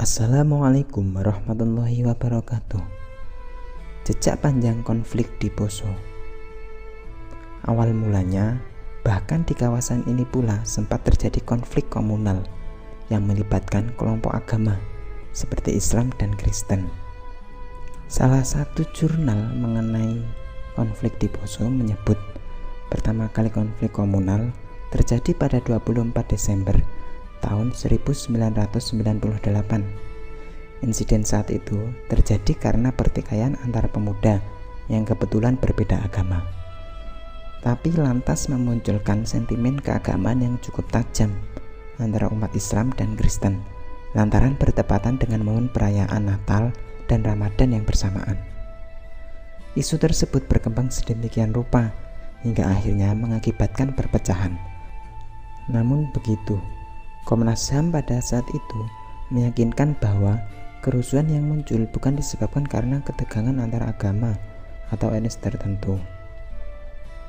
Assalamualaikum warahmatullahi wabarakatuh. Jejak panjang konflik di Poso. Awal mulanya, bahkan di kawasan ini pula sempat terjadi konflik komunal yang melibatkan kelompok agama seperti Islam dan Kristen. Salah satu jurnal mengenai konflik di Poso menyebut pertama kali konflik komunal terjadi pada 24 Desember tahun 1998. Insiden saat itu terjadi karena pertikaian antara pemuda yang kebetulan berbeda agama, tapi lantas memunculkan sentimen keagamaan yang cukup tajam antara umat Islam dan Kristen lantaran bertepatan dengan momen perayaan Natal dan Ramadan yang bersamaan. Isu tersebut berkembang sedemikian rupa hingga akhirnya mengakibatkan perpecahan. Namun begitu, Komnas HAM pada saat itu meyakinkan bahwa kerusuhan yang muncul bukan disebabkan karena ketegangan antara agama atau etnis tertentu.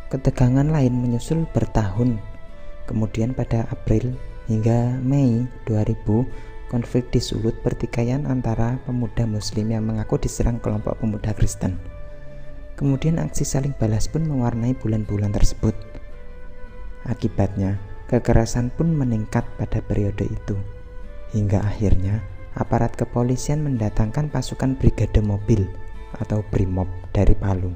Ketegangan lain menyusul bertahun. Kemudian pada April hingga Mei 2000, konflik disulut pertikaian antara pemuda Muslim yang mengaku diserang kelompok pemuda Kristen. Kemudian aksi saling balas pun mewarnai bulan-bulan tersebut. Akibatnya, kekerasan pun meningkat pada periode itu, hingga akhirnya aparat kepolisian mendatangkan pasukan brigade mobil atau Brimob dari Palu.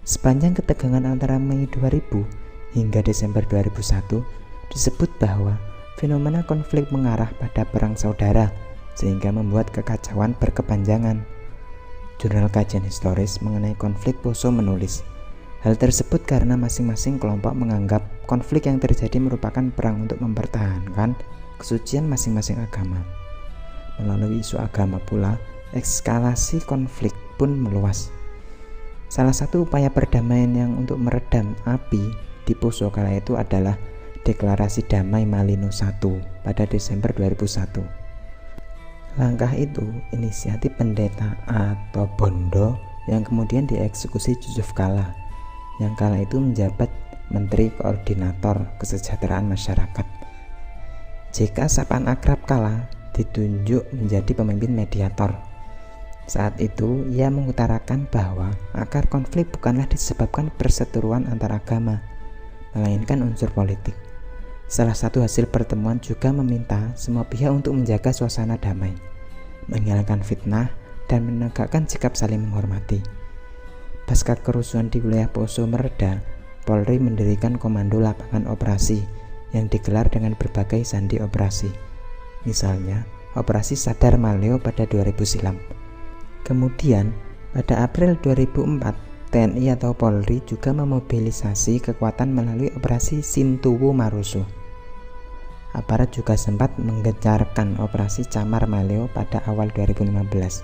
Sepanjang ketegangan antara Mei 2000 hingga Desember 2001 disebut bahwa fenomena konflik mengarah pada perang saudara sehingga membuat kekacauan berkepanjangan. Jurnal Kajian Historis mengenai konflik Poso menulis, hal tersebut karena masing-masing kelompok menganggap konflik yang terjadi merupakan perang untuk mempertahankan kesucian masing-masing agama. Melalui isu agama pula, eskalasi konflik pun meluas. Salah satu upaya perdamaian yang untuk meredam api di Poso kala itu adalah Deklarasi Damai Malino I pada Desember 2001. Langkah itu inisiatif pendeta atau Bondo yang kemudian dieksekusi Yusuf Kala, yang kala itu menjabat Menteri Koordinator Kesejahteraan Masyarakat. JK sapaan akrab Kala ditunjuk menjadi pemimpin mediator. Saat itu ia mengutarakan bahwa akar konflik bukanlah disebabkan perseteruan antar agama, melainkan unsur politik. Salah satu hasil pertemuan juga meminta semua pihak untuk menjaga suasana damai, menghilangkan fitnah, dan menegakkan sikap saling menghormati. Pasca kerusuhan di wilayah Poso mereda, Polri mendirikan Komando Lapangan Operasi yang digelar dengan berbagai sandi operasi. Misalnya, Operasi Sadar Maleo pada 2000 silam. Kemudian, pada April 2004, TNI atau Polri juga memobilisasi kekuatan melalui Operasi Sintuwu Marusuh. Aparat juga sempat menggencarkan Operasi Camar Maleo pada awal 2015.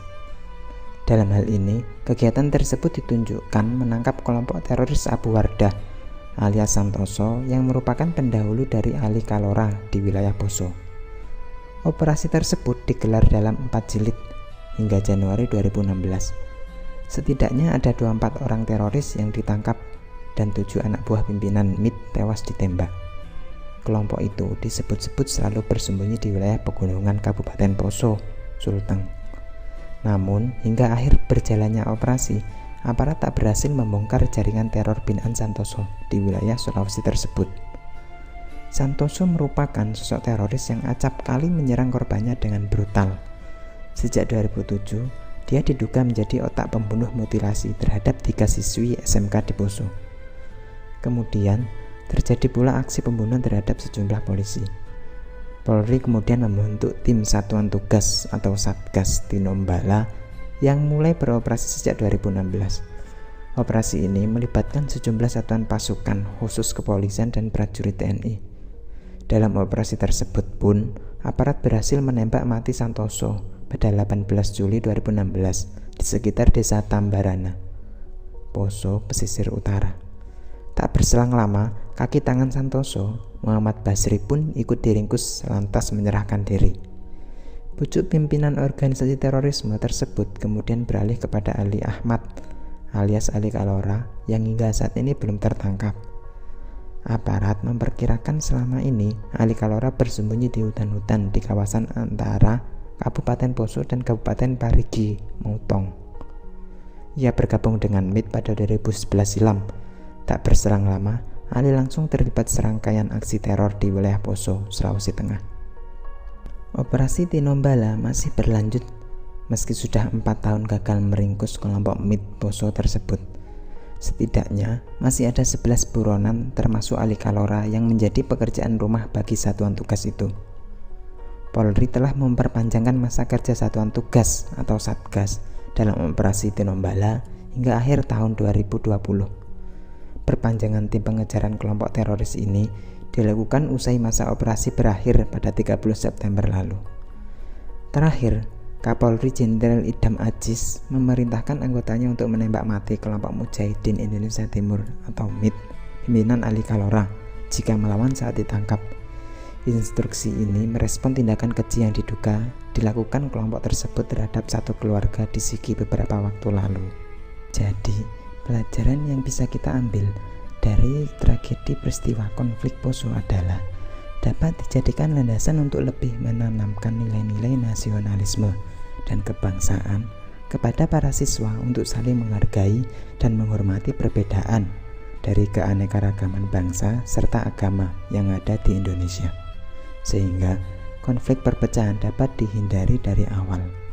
Dalam hal ini, kegiatan tersebut ditunjukkan menangkap kelompok teroris Abu Wardah alias Santoso yang merupakan pendahulu dari Ali Kalora di wilayah Poso. Operasi tersebut digelar dalam 4 jilid hingga Januari 2016. Setidaknya ada 24 orang teroris yang ditangkap dan 7 anak buah pimpinan MIT tewas ditembak. Kelompok itu disebut-sebut selalu bersembunyi di wilayah pegunungan Kabupaten Poso, Sulteng. Namun, hingga akhir berjalannya operasi, aparat tak berhasil membongkar jaringan teror binaan Santoso di wilayah Sulawesi tersebut. Santoso merupakan sosok teroris yang acap kali menyerang korbannya dengan brutal. Sejak 2007, dia diduga menjadi otak pembunuh mutilasi terhadap 3 siswi SMK di Poso. Kemudian, terjadi pula aksi pembunuhan terhadap sejumlah polisi. Polri kemudian membentuk tim Satuan Tugas atau Satgas Tinombala yang mulai beroperasi sejak 2016. Operasi ini melibatkan sejumlah satuan pasukan khusus kepolisian dan prajurit TNI. Dalam operasi tersebut pun, aparat berhasil menembak mati Santoso pada 18 Juli 2016 di sekitar desa Tambarana, Poso, pesisir utara. Tak berselang lama, kaki tangan Santoso, Muhammad Basri pun ikut diringkus lantas menyerahkan diri. Pucuk pimpinan organisasi terorisme tersebut kemudian beralih kepada Ali Ahmad alias Ali Kalora yang hingga saat ini belum tertangkap. Aparat memperkirakan selama ini Ali Kalora bersembunyi di hutan-hutan di kawasan antara Kabupaten Poso, dan Kabupaten Parigi Mutong. Ia bergabung dengan MIT pada 2011 silam. Tak berselang lama, Ali langsung terlibat serangkaian aksi teror di wilayah Poso, Sulawesi Tengah. Operasi Tinombala masih berlanjut meski sudah 4 tahun gagal meringkus kelompok MIT Poso tersebut. Setidaknya masih ada 11 buronan termasuk Ali Kalora yang menjadi pekerjaan rumah bagi satuan tugas itu. Polri telah memperpanjangkan masa kerja satuan tugas atau Satgas dalam operasi Tinombala hingga akhir tahun 2020. Perpanjangan tim pengejaran kelompok teroris ini dilakukan usai masa operasi berakhir pada 30 September lalu. Terakhir, Kapolri Jenderal Idam Aziz memerintahkan anggotanya untuk menembak mati kelompok Mujahidin Indonesia Timur atau MIT pimpinan Ali Kalora jika melawan saat ditangkap. Instruksi ini merespon tindakan keji yang diduga dilakukan kelompok tersebut terhadap satu keluarga di Sigi beberapa waktu lalu. Jadi, pelajaran yang bisa kita ambil dari tragedi peristiwa konflik Poso adalah dapat dijadikan landasan untuk lebih menanamkan nilai-nilai nasionalisme dan kebangsaan kepada para siswa untuk saling menghargai dan menghormati perbedaan dari keanekaragaman bangsa serta agama yang ada di Indonesia, sehingga konflik perpecahan dapat dihindari dari awal.